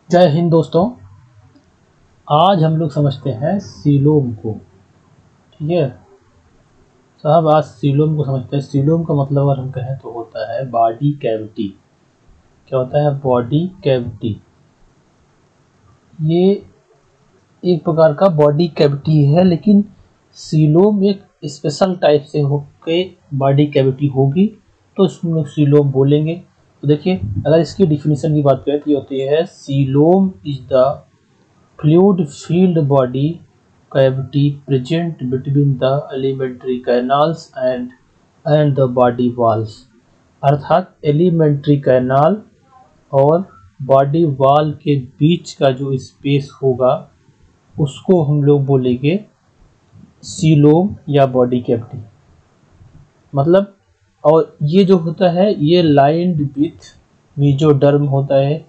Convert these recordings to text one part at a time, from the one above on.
जय हिंद दोस्तों। आज हम लोग समझते हैं सीलोम को। ठीक है साहब, आज सीलोम को समझते हैं। सीलोम का मतलब अगर हम कहें तो होता है बॉडी कैविटी। क्या होता है? Body cavity. ये एक प्रकार का बॉडी कैविटी है, लेकिन सीलोम एक स्पेशल टाइप से होके बॉडी कैविटी होगी तो इसको हम लोग सीलोम बोलेंगे। तो देखिए, अगर इसकी डिफिनीशन की बात करें तो ये होती है coelom is the fluid field body cavity present between the alimentary canals and the body walls। अर्थात एलिमेंट्री कैनाल और बॉडी वॉल के बीच का जो स्पेस होगा उसको हम लोग बोलेंगे सीलोम या बॉडी कैविटी। मतलब, और ये जो होता है ये लाइंड विथ मेसोडर्म होता है।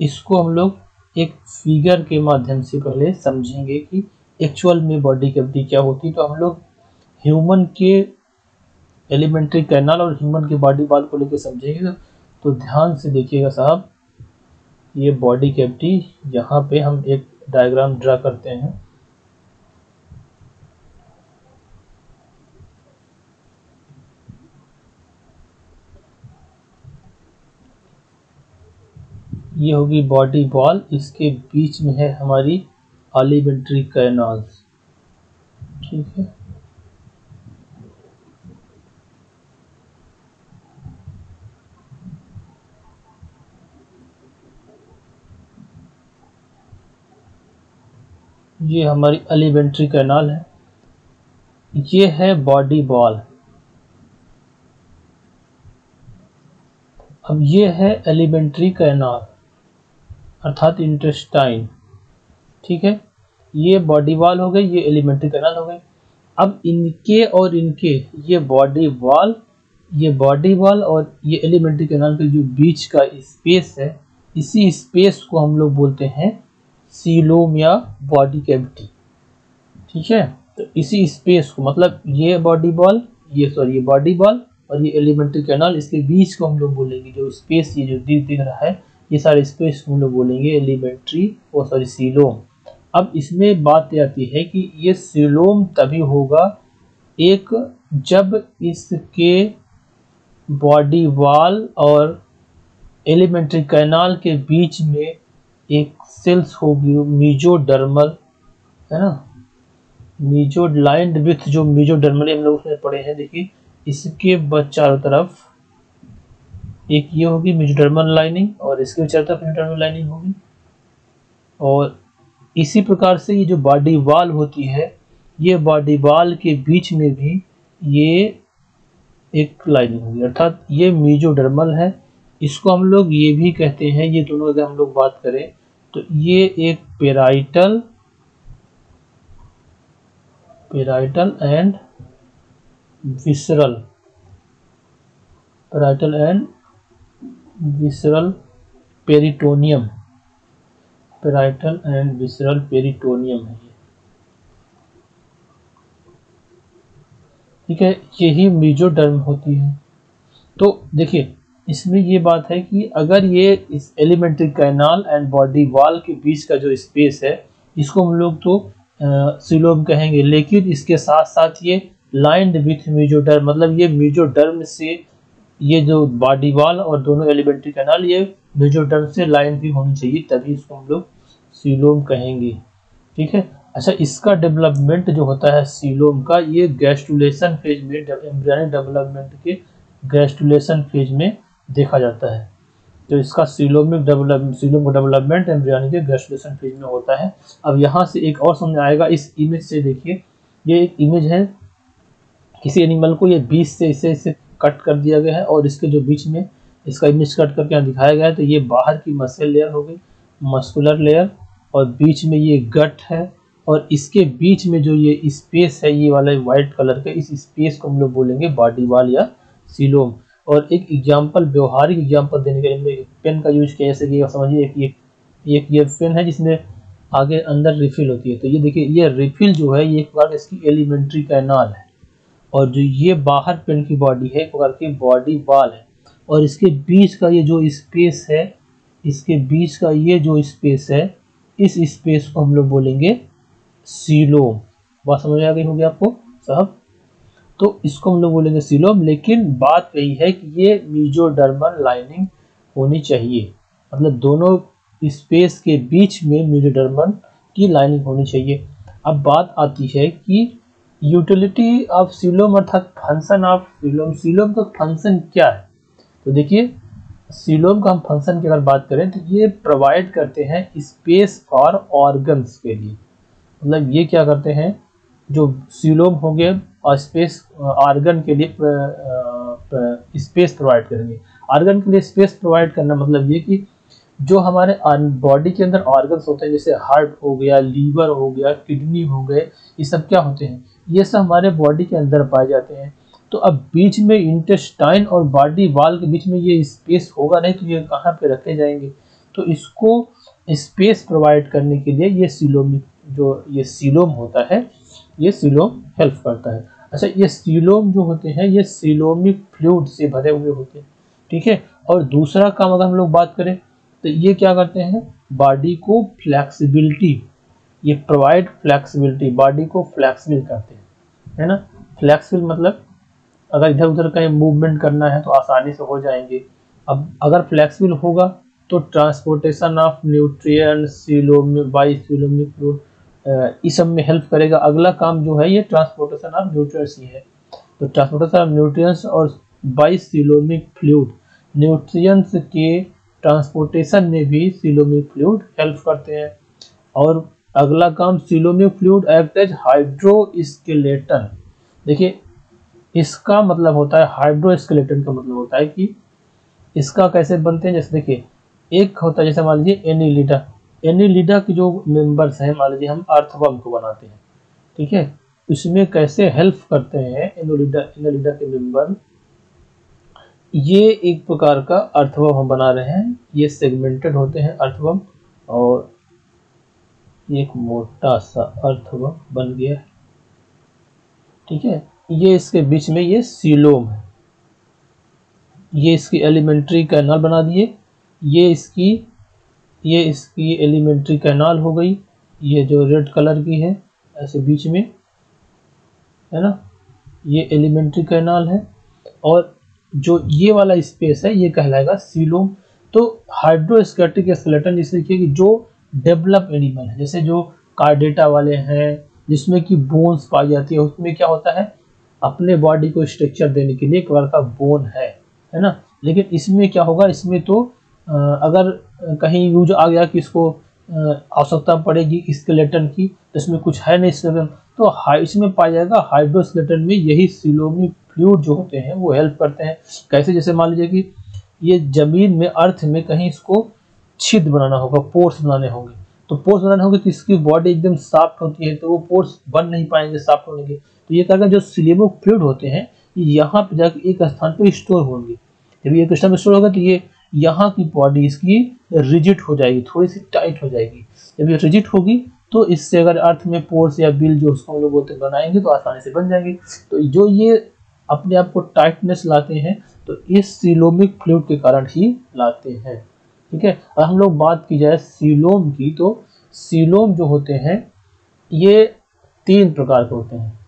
इसको हम लोग एक फिगर के माध्यम से पहले समझेंगे कि एक्चुअल में बॉडी कैविटी क्या होती है। तो हम लोग ह्यूमन के एलिमेंट्री कैनाल और ह्यूमन के बॉडी वॉल को लेकर समझेंगे। तो ध्यान से देखिएगा साहब, ये बॉडी कैविटी, यहाँ पे हम एक डायग्राम ड्रा करते हैं। ये होगी बॉडी वॉल, इसके बीच में है हमारी एलिमेंट्री कैनाल्स। ठीक है, ये हमारी एलिमेंट्री कैनाल है, ये है बॉडी वॉल। अब ये है एलिमेंट्री कैनाल अर्थात इंटेस्टाइन। ठीक है, ये बॉडी वॉल हो गई, ये एलिमेंट्री कैनाल हो गई। अब इनके और इनके, ये बॉडी वॉल और ये एलिमेंट्री कैनाल के जो बीच का स्पेस है, इसी स्पेस को हम लोग बोलते हैं सीलोम या बॉडी कैविटी। ठीक है, तो इसी स्पेस को, मतलब ये बॉडी वॉल, ये बॉडी वॉल और ये एलिमेंट्री कैनाल, इसके बीच को हम लोग बोलेंगे जो स्पेस, ये जो दिख रहा है, ये सारे स्पेस को हम लोग बोलेंगे एलिमेंट्री सीलोम। अब इसमें बात आती है कि ये सीलोम तभी होगा एक, जब इसके बॉडी वॉल और एलिमेंट्री कैनाल के बीच में एक सेल्स होगी मेसोडर्मल, है ना। मेसो लाइंड विथ, जो मेसोडर्मल हम लोग उसमें पढ़े हैं, देखिए इसके चारों तरफ एक ये होगी मेसोडर्मल लाइनिंग और इसके चारों तरफ मेसोडर्मल लाइनिंग होगी। और इसी प्रकार से ये जो बॉडी वॉल होती है, ये बॉडी वॉल के बीच में भी ये एक लाइनिंग होगी, अर्थात ये मेसोडर्मल है। इसको हम लोग ये भी कहते हैं, ये दोनों अगर हम लोग बात करें तो ये एक parietal and visceral, parietal and visceral peritoneum, parietal and visceral peritoneum है ये। ठीक है, यही मेसोडर्म होती है। तो देखिए, इसमें ये बात है कि अगर ये इस alimentary canal and body wall के बीच का जो स्पेस है, इसको हम लोग तो सीलोम कहेंगे, लेकिन इसके साथ साथ ये लाइंड विथ मेसोडर्म, मतलब ये मेसोडर्म से, ये जो बॉडी वॉल और दोनों एलिमेंट्री कैनाल ये मेसोडर्म से लाइन भी होनी चाहिए, तभी इसको हम लोग सीलोम कहेंगे। ठीक है, अच्छा, इसका डेवलपमेंट जो होता है सीलोम का, ये गैस्ट्रुलेशन फेज में, एम्ब्रियोनिक डेवलपमेंट के गैस्ट्रुलेशन फेज में देखा जाता है। तो इसका सीलोम का डेवलपमेंट एम्ब्रियोनिक के गैस्ट्रुलेशन फेज में होता है। अब यहाँ से एक और समझ आएगा, इस इमेज से देखिए, ये एक इमेज है, किसी एनिमल को ये बीच से इसे कट कर दिया गया है और इसके जो बीच में इसका इमेज कट करके यहाँ दिखाया गया है। तो ये बाहर की मसल लेयर हो गई, मस्कुलर लेयर, और बीच में ये गट है, और इसके बीच में जो ये स्पेस है, ये वाला व्हाइट कलर का, इस स्पेस को हम लोग बोलेंगे बॉडी वॉल या सीलोम। और एक एग्जाम्पल, व्यवहारिक एग्जाम्पल देने के लिए हमने पेन का यूज किया, जैसे कि समझिए एक ये पेन है जिसमें आगे अंदर रिफिल होती है। तो ये देखिए, ये रिफिल जो है ये एक प्रकार इसकी एलिमेंट्री कैनाल है, और जो ये बाहर पेन की बॉडी है एक प्रकार की बॉडी वॉल है, और इसके बीच का ये जो स्पेस है, इसके बीच का ये जो स्पेस है, इस स्पेस को हम लोग बोलेंगे सीलोम। बात समझ आ गई होगी आपको साहब? तो इसको हम लोग बोलेंगे सीलोम, लेकिन बात यही है कि ये मेसोडर्मल लाइनिंग होनी चाहिए, मतलब दोनों स्पेस के बीच में मेसोडर्मल की लाइनिंग होनी चाहिए। अब बात आती है कि यूटिलिटी ऑफ सीलोम अर्थात फंक्शन ऑफ सीलोम। सीलोम का फंक्शन क्या है? तो देखिए, सीलोम का हम फंक्शन की अगर बात करें तो ये प्रोवाइड करते हैं स्पेस फॉर ऑर्गन्स के लिए। मतलब ये क्या करते हैं, जो सीलोम होंगे और स्पेस ऑर्गन के लिए स्पेस प्रोवाइड करेंगे। ऑर्गन के लिए स्पेस प्रोवाइड करना मतलब ये कि जो हमारे बॉडी के अंदर ऑर्गन्स होते हैं, जैसे हार्ट हो गया, लीवर हो गया, किडनी हो गए, ये सब क्या होते हैं, ये सब हमारे बॉडी के अंदर पाए जाते हैं। तो अब बीच में इंटेस्टाइन और बॉडी वॉल के बीच में ये स्पेस होगा नहीं, तो ये कहाँ पे रखे जाएंगे? तो इसको स्पेस प्रोवाइड करने के लिए ये सीलोम, जो ये सीलोम होता है, ये सीलोम हेल्प करता है। अच्छा, ये सीलोम जो होते हैं ये सीलोमिक फ्लूइड से भरे हुए होते हैं, ठीक है। और दूसरा काम अगर हम लोग बात करें तो ये क्या करते हैं, बॉडी को फ्लेक्सिबिलिटी, ये प्रोवाइड फ्लेक्सिबिलिटी, बॉडी को फ्लेक्सिबल करते हैं, है ना। फ्लेक्सिबल मतलब अगर इधर उधर कहीं मूवमेंट करना है तो आसानी से हो जाएंगे। अब अगर फ्लेक्सिबल होगा तो transportation of nutrients coelom by coelomic fluid इस सब में हेल्प करेगा। अगला काम जो है ये ट्रांसपोर्टेशन ऑफ न्यूट्रिएंट्स ही है। तो ट्रांसपोर्टेशन ऑफ न्यूट्रिएंट्स और बाय सीलोमिक फ्लूइड, न्यूट्रिएंट्स के ट्रांसपोर्टेशन में भी सीलोमिक फ्लूइड हेल्प करते हैं। और अगला काम, coelomic fluid act as hydroskeleton. देखिए, इसका मतलब होता है, हाइड्रोस्केलेटन का मतलब होता है कि इसका कैसे बनते हैं। जैसे देखिए, एक होता है, जैसे मान लीजिए एनिलिडा, एनिलिडा के जो मेंबर्स हैं, मान लीजिए हम अर्थवर्म को बनाते हैं, ठीक है, इसमें कैसे हेल्प करते हैं एनिलिडा के मेंबर। ये एक प्रकार का अर्थवर्म हम बना रहे हैं, ये सेगमेंटेड होते हैं अर्थवर्म, और एक मोटा सा अर्थवर्म बन गया, ठीक है। ये इसके बीच में ये सीलोम है, ये इसकी एलिमेंट्री कैनाल बना दिए, ये इसकी एलिमेंट्री कैनाल हो गई, ये जो रेड कलर की है ऐसे बीच में, है ना, ये एलिमेंट्री कैनाल है। और जो ये वाला स्पेस है ये कहलाएगा सीलोम। तो हाइड्रोस्केलेटिक स्केलेटन जिसे देखिए कि जो डेवलप एनिमल है, जैसे जो कार्डेटा वाले हैं जिसमें कि बोन्स पाई जाती है, उसमें क्या होता है, अपने बॉडी को स्ट्रक्चर देने के लिए एक प्रकार का बोन है ना। लेकिन इसमें क्या होगा, इसमें तो अगर कहीं यूज आ गया कि इसको आवश्यकता पड़ेगी स्केलेटन की, तो इसमें कुछ है नहीं स्केलेटन, तो इसमें पाया जाएगा हाइड्रोस्केलेटन में यही सीलोमिक फ्लूइड जो होते हैं वो हेल्प करते हैं। कैसे, जैसे मान लीजिए कि ये जमीन में, अर्थ में कहीं इसको छिद्र बनाना होगा, पोर्स बनाने होंगे, तो पोर्स बनाने होंगे तो इसकी बॉडी एकदम सॉफ्ट होती है, तो वो पोर्स बन नहीं पाएंगे सॉफ्ट होने के। तो ये कहेगा जो सीलोमिक फ्लूइड होते हैं यहाँ पे जाके एक स्थान पे स्टोर होंगे। जब ये एक स्थान पे स्टोर होगा तो ये यहाँ की बॉडी इसकी रिजिड हो जाएगी, थोड़ी सी टाइट हो जाएगी। जब ये रिजिड होगी तो इससे अगर अर्थ में पोर्स या बिल जो उसको हम लोग बोलते हैं बनाएंगे तो आसानी से बन जाएंगे। तो जो ये अपने आप को टाइटनेस लाते हैं तो इस सीलोमिक फ्लूइड के कारण ही लाते हैं, ठीक है। और हम लोग बात की जाए सीलोम की, तो सीलोम जो होते हैं ये 3 प्रकार के होते हैं।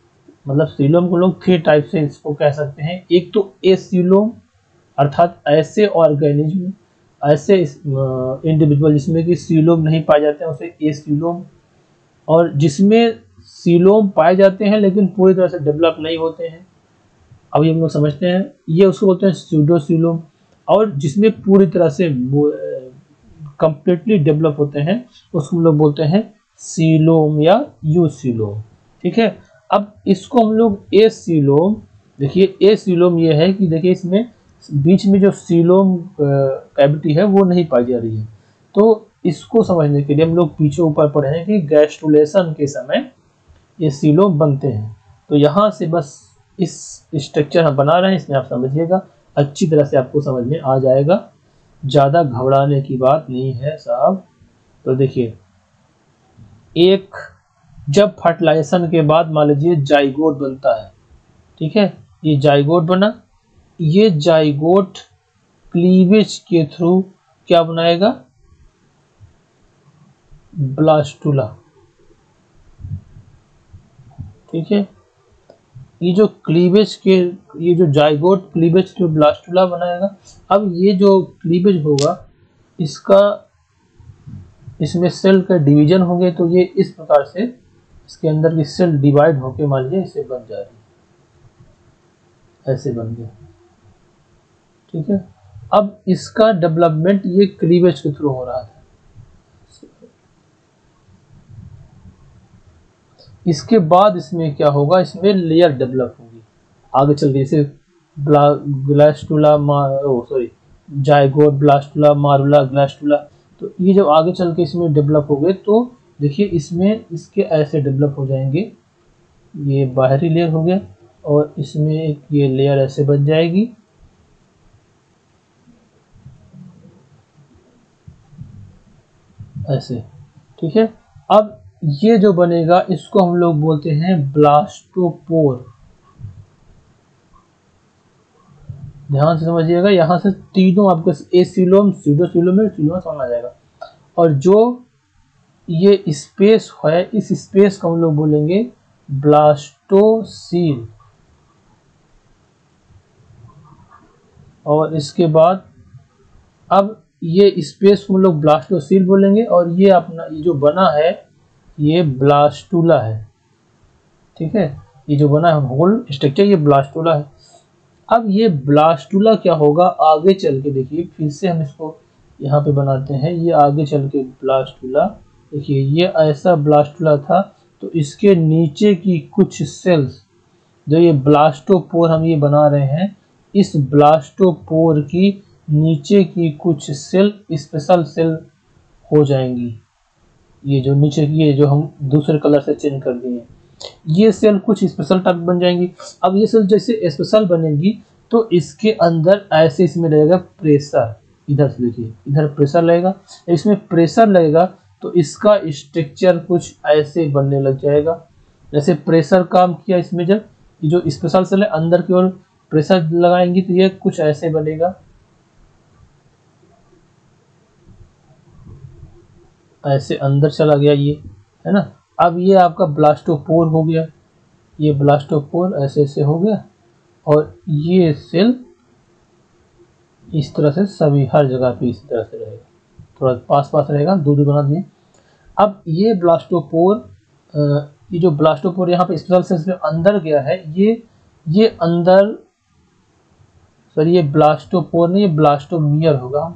मतलब सीलोम को लोग 3 टाइप से इसको कह सकते हैं। एक तो एसीलोम, अर्थात ऐसे ऑर्गेनिज्म, ऐसे इंडिविजुअल जिसमें कि सीलोम नहीं पाए जाते हैं उसे एसीलोम, और जिसमें सीलोम पाए जाते हैं लेकिन पूरी तरह से डेवलप नहीं होते हैं, अभी हम लोग समझते हैं, ये उसको बोलते हैं स्यूडोसीलोम। और जिसमें पूरी तरह से कंप्लीटली डेवलप होते हैं उसको हम लोग बोलते हैं सीलोम या यूसीलोम, ठीक है। अब इसको हम लोग एसीलोम, देखिए एसीलोम ये है कि देखिए इसमें बीच में जो सीलोम कैविटी है वो नहीं पाई जा रही है। तो इसको समझने के लिए हम लोग पीछे ऊपर पढ़े हैं कि गैस्ट्रुलेशन के समय ये सीलोम बनते हैं। तो यहाँ से बस इस स्ट्रक्चर हम बना रहे हैं, इसमें आप समझिएगा, अच्छी तरह से आपको समझ में आ जाएगा, ज़्यादा घबराने की बात नहीं है साहब। तो देखिए, एक जब फर्टिलाइजेशन के बाद मान लीजिए जाइगोट बनता है, ठीक है, ये जाइगोट बना, ये जाइगोट क्लीवेज के थ्रू क्या बनाएगा, ब्लास्टुला। ठीक है, ये जो क्लीवेज के, ये जो जाइगोट क्लीवेज जो ब्लास्टुला बनाएगा। अब ये जो क्लीवेज होगा इसका, इसमें सेल का डिवीजन होंगे, तो ये इस प्रकार से इसके अंदर की सेल डिवाइड होके मान लीजिए इसे बन जा रही है, ऐसे बन गया। ठीक है, अब इसका डेवलपमेंट ये क्लीवेज के थ्रू हो रहा था। इसके बाद इसमें क्या होगा, इसमें लेयर डेवलप होगी आगे चल के, जैसे ब्लास्टुला सॉरी जाइगोट, ब्लास्टुला, मारुला, ग्लास्टुला। तो ये जब आगे चल के इसमें डेवलप हो गए तो देखिए इसमें इसके ऐसे डेवलप हो जाएंगे। ये बाहरी लेयर हो गया और इसमें एक ये लेयर ऐसे बन जाएगी। ऐसे, ठीक है। अब ये जो बनेगा इसको हम लोग बोलते हैं ब्लास्टोपोर। ध्यान से समझिएगा, यहाँ से तीनों आपको एसिलोम, स्यूडोसिलोम में समझ आ जाएगा। और जो ये स्पेस है, इस स्पेस को हम लोग बोलेंगे ब्लास्टोसील। और इसके बाद अब ये स्पेस को हम लोग ब्लास्टोसील बोलेंगे, और ये अपना ये जो बना है ये ब्लास्टुला है। ठीक है, ये जो बना है होल स्ट्रक्चर ये ब्लास्टुला है। अब ये ब्लास्टुला क्या होगा आगे चल के, देखिए फिर से हम इसको यहाँ पे बनाते हैं। ये आगे चल के ब्लास्टुला, देखिए ये ऐसा ब्लास्टुला था, तो इसके नीचे की कुछ सेल्स जो ये ब्लास्टोपोर हम ये बना रहे हैं, इस ब्लास्टोपोर की नीचे की कुछ सेल स्पेशल सेल हो जाएंगी। ये जो नीचे की, ये जो हम दूसरे कलर से चेंज कर दिए, ये सेल कुछ स्पेशल टाइप बन जाएंगी। अब ये सेल जैसे स्पेशल बनेगी तो इसके अंदर ऐसे इसमें रहेगा प्रेशर। इधर से देखिए, इधर प्रेशर लगेगा, इसमें प्रेशर लगेगा तो इसका स्ट्रक्चर कुछ ऐसे बनने लग जाएगा। जैसे प्रेशर काम किया इसमें, जब ये जो स्पेशल सेल है अंदर की ओर प्रेशर लगाएंगी तो ये कुछ ऐसे बनेगा, ऐसे अंदर चला गया ये, है ना। अब ये आपका ब्लास्टोपोर हो गया, ये ब्लास्टोपोर ऐसे ऐसे हो गया, और ये सेल इस तरह से सभी हर जगह पे इस तरह से रहेगा, थोड़ा पास पास रहेगा, दूर बना दिए। अब ये ब्लास्टोपोर, ये जो ब्लास्टोपोर यहाँ पे स्पेशल सेल्स में अंदर गया है, ये अंदर, सॉरी ये ब्लास्टोपोर नहीं, ये ब्लास्टोमियर होगा।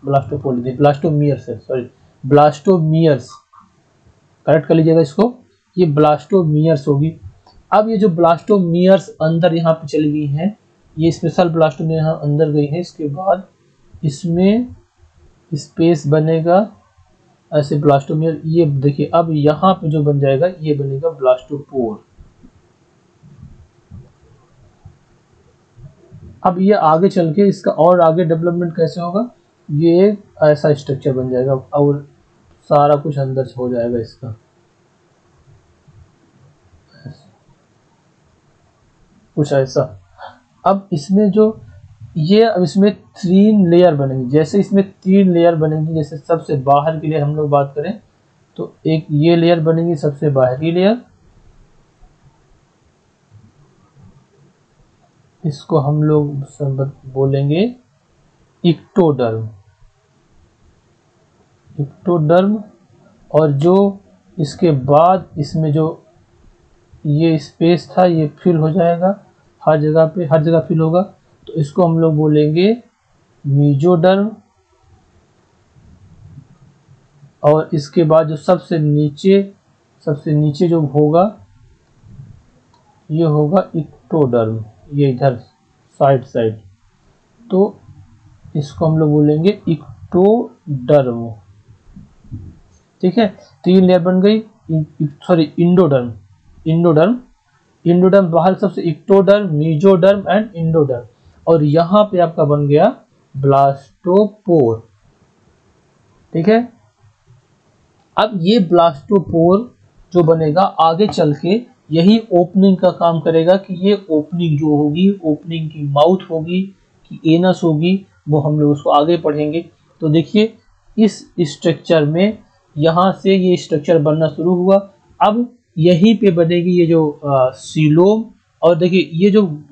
ब्लास्टोपोर नहीं, ब्लास्टोमियर से, सॉरी ब्लास्टोमियर्स, करेक्ट कर लीजिएगा इसको, ये ब्लास्टोमियर्स होगी। अब ये जो ब्लास्टोमियर्स अंदर यहाँ पे चली गई हैं, ये स्पेशल ब्लास्टोमियर यहाँ अंदर गई है, इसके बाद इसमें स्पेस बनेगा ऐसे ब्लास्टोमियर। ये देखिए अब यहाँ पे जो बन जाएगा ये बनेगा ब्लास्टोपोर। अब ये आगे चल के इसका और आगे डेवलपमेंट कैसे होगा, ये ऐसा स्ट्रक्चर बन जाएगा और सारा कुछ अंदर हो जाएगा इसका, कुछ ऐसा। अब इसमें जो ये, अब इसमें 3 लेयर बनेंगी। जैसे इसमें 3 लेयर बनेंगी, जैसे सबसे बाहर की लेयर हम लोग बात करें तो एक ये लेयर बनेगी सबसे बाहरी लेयर, इसको हम लोग बोलेंगे इक्टोडर्म। इक्टोडर्म। और जो इसके बाद इसमें जो ये स्पेस था ये फिल हो जाएगा, हर जगह पे, हर जगह फिल होगा, तो इसको हम लोग बोलेंगे मीजोडर्म। और इसके बाद जो सबसे नीचे जो होगा ये होगा इक्टोडर्म, ये इधर साइड, तो इसको हम लोग बोलेंगे इक्टोडर्म। ठीक है, 3 लेयर बन गई। सॉरी इंडोडर्म बाहर सबसे, इक्टोडर्म, मीजोडर्म एंड इंडोडर्म। और यहाँ पे आपका बन गया ब्लास्टोपोर। ठीक है, अब ये ब्लास्टोपोर जो बनेगा आगे चल के यही ओपनिंग का काम करेगा, कि ये ओपनिंग जो होगी, ओपनिंग की माउथ होगी कि एनस होगी, वो हम लोग उसको आगे पढ़ेंगे। तो देखिए इस स्ट्रक्चर में यहाँ से ये स्ट्रक्चर बनना शुरू हुआ। अब यहीं पे बनेगी ये जो सीलोम, और देखिए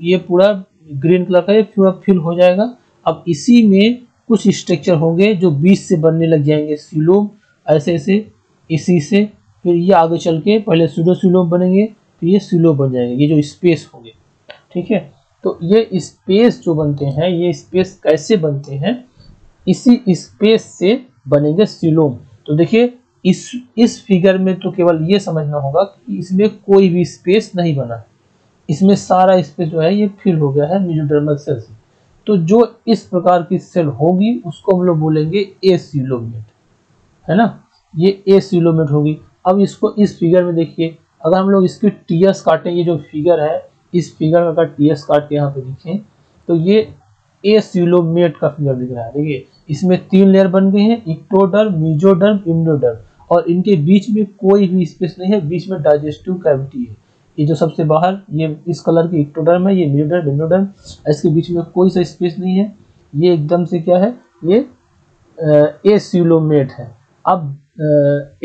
ये पूरा ग्रीन कलर का ये पूरा फिल हो जाएगा। अब इसी में कुछ स्ट्रक्चर होंगे जो बीच से बनने लग जाएंगे सीलोम, ऐसे ऐसे इसी से, फिर ये आगे चल के पहले सूडोसीलोम बनेंगे, फिर ये सीलोम बन जाएंगे, ये जो स्पेस होंगे। ठीक है, तो ये स्पेस जो बनते हैं, ये स्पेस कैसे बनते हैं, इसी स्पेस से बनेंगे सीलोम। तो देखिए इस फिगर में तो केवल ये समझना होगा कि इसमें कोई भी स्पेस नहीं बना, इसमें सारा स्पेस जो है ये फिल हो गया है मेसोडर्मल सेल से। तो जो इस प्रकार की सेल होगी उसको हम लोग बोलेंगे एसीलोमेट, है ना, ये एसीलोमेट होगी। अब इसको इस फिगर में देखिए, अगर हम लोग इसकी टीएस काटें, ये जो फिगर है इस फिगर में अगर टीएस काट के यहाँ पे देखें तो ये एसीलोमेट का फिगर दिख रहा है। देखिए इसमें 3 लेयर बन गए हैं, इक्टोडर्म, मेसोडर्म, इम्नोडर्म, और इनके बीच में कोई भी स्पेस नहीं है, बीच में डाइजेस्टिव कैविटी है। ये जो सबसे बाहर ये इस कलर की इक्टोडर्म है, ये मेसोडर्म, इम्नोडर्म, इसके बीच में कोई सा स्पेस नहीं है, ये एकदम से क्या है, ये एसीलोमेट है। अब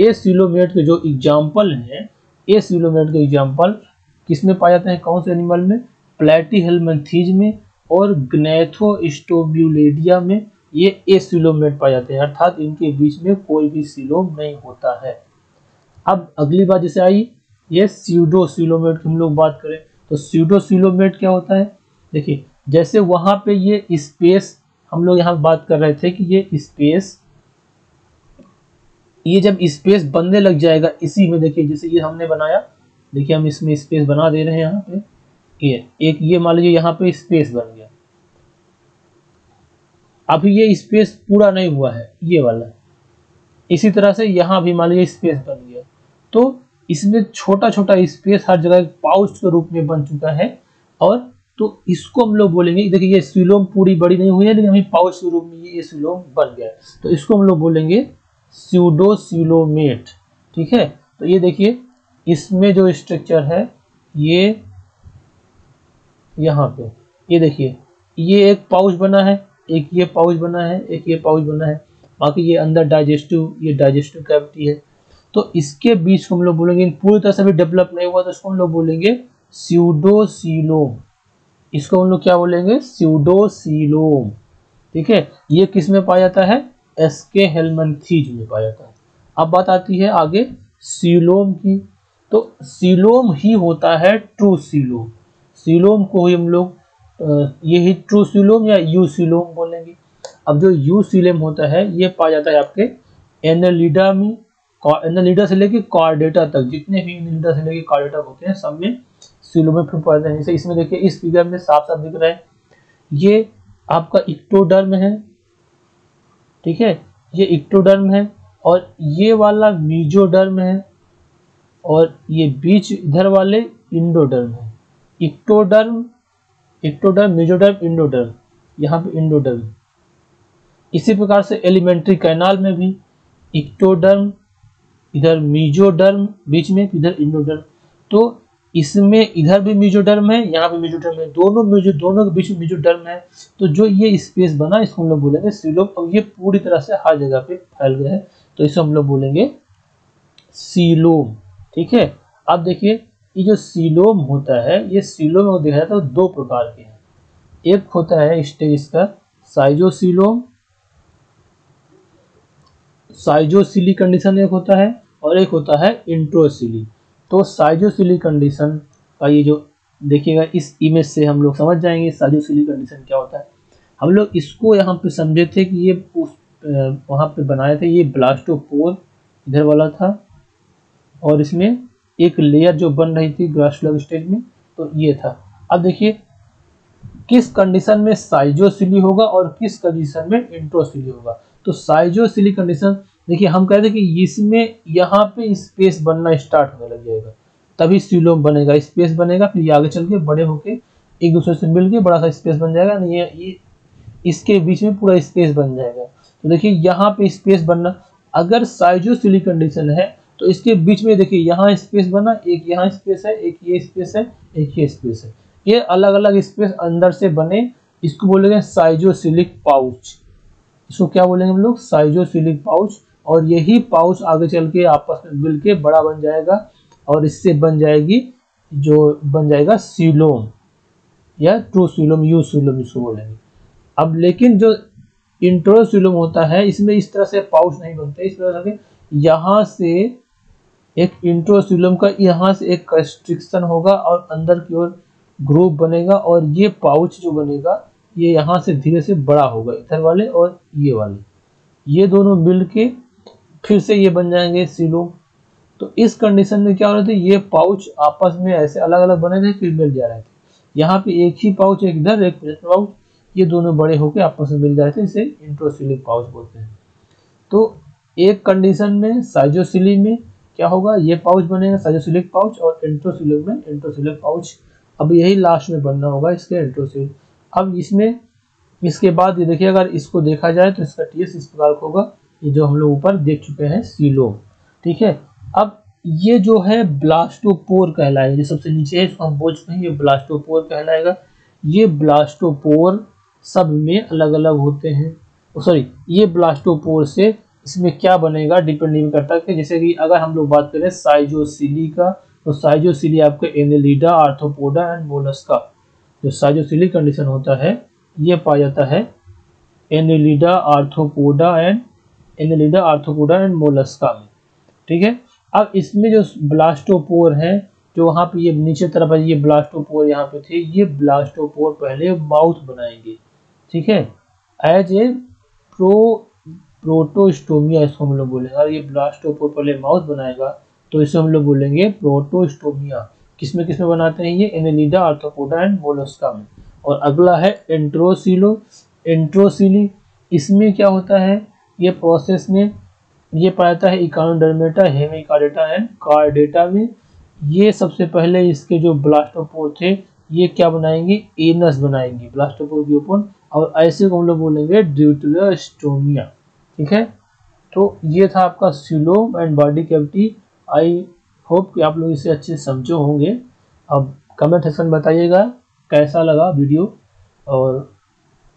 एसीलोमेट के जो एग्जाम्पल हैं, एसीलोमेट के एग्जाम्पल किसमें पाए जाते हैं, कौन से एनिमल में, प्लैटीहेल्मिन्थीज में और ग्नैथोस्टोब्यूलेडिया में ये एसीलोमेट पाए जाते हैं, अर्थात इनके बीच में कोई भी सीलोम नहीं होता है। अब अगली बात जैसे आई ये स्यूडोसीलोमेट की हम लोग बात करें, तो स्यूडोसीलोमेट क्या होता है, देखिए जैसे वहां पे ये स्पेस हम लोग यहाँ बात कर रहे थे कि ये स्पेस, ये जब स्पेस बनने लग जाएगा इसी में, देखिए जैसे ये हमने बनाया, देखिए हम इसमें स्पेस बना दे रहे हैं यहाँ पे, ये मान लीजिए यहाँ पे स्पेस बन गया। अभी ये स्पेस पूरा नहीं हुआ है ये वाला, इसी तरह से यहाँ भी मान लीजिए स्पेस बन गया, तो इसमें छोटा छोटा स्पेस हर जगह पाउच के रूप में बन चुका है, और तो इसको हम लोग बोलेंगे, देखिए ये सीलोम पूरी बड़ी नहीं हुई है लेकिन अभी पाउच के रूप में ये सीलोम बन गया है, तो इसको हम लोग बोलेंगे स्यूडोसीलोमेट। ठीक है, तो ये देखिए इसमें जो स्ट्रक्चर है ये यहाँ पे, ये देखिए ये एक पाउच बना है, एक ये पाउच बना है, एक ये पाउच बना है, बाकी ये अंदर डाइजेस्टिव कैविटी है। तो इसके बीच को हम लोग बोलेंगे, पूरी तरह से भी डेवलप नहीं हुआ तो इसको हम लोग बोलेंगे स्यूडोसीलोम, इसको हम लोग क्या बोलेंगे, स्यूडोसीलोम। ठीक है, ये किस में पाया जाता है, एस्केहेल्मिन्थीज में पाया जाता है। अब बात आती है आगे सीलोम की, तो सीलोम ही होता है ट्रू सीलोम, सीलोम को ही हम लोग यही ट्रू सीलोम या यू सीलोम बोलेंगे। अब जो यू सीलोम होता है ये पाया जाता है आपके एनालिडा में, एनालिडा से लेके कॉर्डेटा तक, जितने भी एनालिडा से लेके कॉर्डेटा होते हैं सब में सीलोम फिर पाए जाते हैं। जैसे इसमें देखिए इस फिगर में साफ साफ दिख रहा है, ये आपका इक्टोडर्म है, ठीक है, ये इक्टोडर्म है, और ये वाला मीजोडर्म है, और ये बीच इधर वाले इंडोडर्म है। इक्टोडर्म, मेसोडर्म, इंडोडर्म, यहाँ पे इंडोडर्म। इसी प्रकार से एलिमेंट्री कैनाल में भी इक्टोडर्म, इधर मेसोडर्म बीच में, इधर इंडोडर्म, तो इसमें इधर भी मेसोडर्म है, यहाँ पे मेसोडर्म है, दोनों के बीच में मेसोडर्म है। तो जो ये स्पेस बना इसको हम लोग बोलेंगे सीलोम, और ये पूरी तरह से हर जगह पे फैल गया है तो इसे हम लोग बोलेंगे सीलोम। ठीक है, अब देखिए ये जो सीलोम होता है, ये सीलोम को देखा जाता है 2 प्रकार के हैं, एक होता है स्टेज इसका साइजोसीलोम, साइजोसिली कंडीशन एक होता है, और एक होता है इंट्रोसिली। तो साइजोसिली कंडीशन का ये जो देखिएगा इस इमेज से हम लोग समझ जाएंगे साइजोसिली कंडीशन क्या होता है। हम लोग इसको यहाँ पे समझे थे कि ये वहाँ पे बनाए थे, ये ब्लास्टोपोर इधर वाला था, और इसमें एक लेयर जो बन रही थी ग्रासलग स्टेज में, तो ये था। अब देखिए किस कंडीशन में साइजोसिली होगा और किस कंडीशन में इंट्रोसिली होगा। तो साइजोसिली कंडीशन देखिए हम कहते हैं कि इसमें यहाँ पे स्पेस बनना स्टार्ट होने लग जाएगा, तभी सीलोम बनेगा, स्पेस बनेगा, फिर ये आगे चल के बड़े होके एक दूसरे से मिल के बड़ा सा स्पेस बन जाएगा, ये इसके बीच में पूरा स्पेस बन जाएगा। तो देखिए यहाँ पे स्पेस बनना, अगर साइजोसिली कंडीशन है तो इसके बीच में देखिए यहाँ स्पेस बना, एक यहाँ स्पेस है, एक ये स्पेस है, एक ये स्पेस है, ये अलग अलग स्पेस अंदर से बने, इसको बोलेंगे साइजोसिलिक पाउच। इसको क्या बोलेंगे हम लोग, साइजोसिलिक पाउच। और यही पाउच आगे चल के आपस में मिल के बड़ा बन जाएगा और इससे बन जाएगी जो बन जाएगा सीलोम या ट्रू सीलोम, यू सीलोम इसको बोलेंगे। अब लेकिन जो इंट्रोसीलोम होता है इसमें इस तरह से पाउच नहीं बनते, इस तरह से यहाँ से एक इंट्रोसीलोम का यहाँ से एक कंस्ट्रिक्शन होगा और अंदर की ओर ग्रुप बनेगा और ये पाउच जो बनेगा ये यहाँ से धीरे से बड़ा होगा, इधर वाले और ये वाले, ये दोनों मिल के फिर से ये बन जाएंगे सीलोम। तो इस कंडीशन में क्या हो रहे थे, ये पाउच आपस में ऐसे अलग अलग बने थे फिर मिल जा रहे थे। यहाँ पे एक ही पाउच, एक इधर एक पाउच, ये दोनों बड़े होकर आपस में मिल जाते थे, इसे इंट्रोसिलिक पाउच बोलते हैं। तो एक कंडीशन में साइजोसिली में क्या होगा, ये पाउच बनेगा साइजोसिलिक पाउच और इंट्रोसिलिक में इंट्रोसिलिक पाउच। अब यही लास्ट में बनना होगा इसके इंट्रोसिलिक। अब इसमें इसके बाद ये देखिए अगर इसको देखा जाए तो इसका टीएस इस प्रकार होगा, ये जो हम लोग ऊपर देख चुके हैं सीलोम, ठीक है। अब ये जो है ब्लास्टोपोर कहलाएगा, जो सबसे नीचे है इसको हम बोल चुके हैं, ये ब्लास्टोपोर कहलाएगा। ये ब्लास्टोपोर सब में अलग अलग होते हैं, सॉरी ये ब्लास्टोपोर से इसमें क्या बनेगा डिपेंड नहीं करता है। जैसे कि अगर हम लोग बात करें साइजोसिली का, तो साइजोसिली आपके एनेलिडा, आर्थ्रोपोडा एंड मोलस्का। जो साइजोसिली कंडीशन होता है ये पाया जाता है एनेलिडा, आर्थ्रोपोडा एंड मोलस्का में, ठीक है। अब इसमें जो ब्लास्टोपोर है जो वहाँ पे ये नीचे तरफ है, ये ब्लास्टोपोर यहाँ पे थे, ये ब्लास्टोपोर पहले माउथ बनाएंगे, ठीक है, एज ए प्रोटोस्टोमिया इसको हम लोग बोलेंगे। अगर ये ब्लास्टोपोर पहले माउथ बनाएगा तो इसे हम लोग बोलेंगे प्रोटोस्टोमिया। किसमें किसमें बनाते हैं ये, एनेलिडा, आर्थ्रोपोडा एंड मोलस्का में। और अगला है एंट्रोसिली। इसमें क्या होता है, ये प्रोसेस में ये पाया जाता है इकानोडर्मेटा, हेमिकार्डेटा एंड कार्डेटा में। ये सबसे पहले इसके जो ब्लास्टोपोर थे ये क्या बनाएंगे, एनस बनाएंगे ब्लास्टोपोर के ऊपर, और ऐसे को हम लोग बोलेंगे ड्यूटेरोस्टोमिया, ठीक है। तो ये था आपका coelom and body cavity. I hope कि आप लोग इसे अच्छे से समझे होंगे। अब कमेंट सेक्शन बताइएगा कैसा लगा वीडियो, और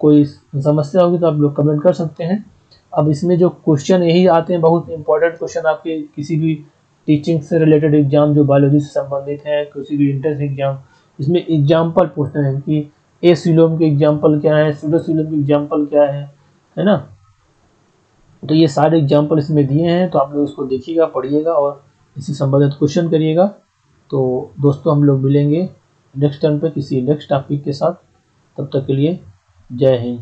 कोई समस्या होगी तो आप लोग कमेंट कर सकते हैं। अब इसमें जो क्वेश्चन यही आते हैं, बहुत इंपॉर्टेंट क्वेश्चन आपके किसी भी टीचिंग से रिलेटेड एग्जाम जो बायोलॉजी से संबंधित है, किसी भी इंट्रेंस एग्जाम, इसमें एग्जाम्पल पूछते हैं कि ए सीलोम के एग्जाम्पल क्या है, सूडोसीलोम के एग्जाम्पल क्या है ना। तो ये सारे एग्जाम्पल इसमें दिए हैं, तो आप लोग इसको देखिएगा, पढ़िएगा और इससे संबंधित क्वेश्चन करिएगा। तो दोस्तों हम लोग मिलेंगे नेक्स्ट टाइम पे किसी नेक्स्ट टॉपिक के साथ, तब तक के लिए जय हिंद।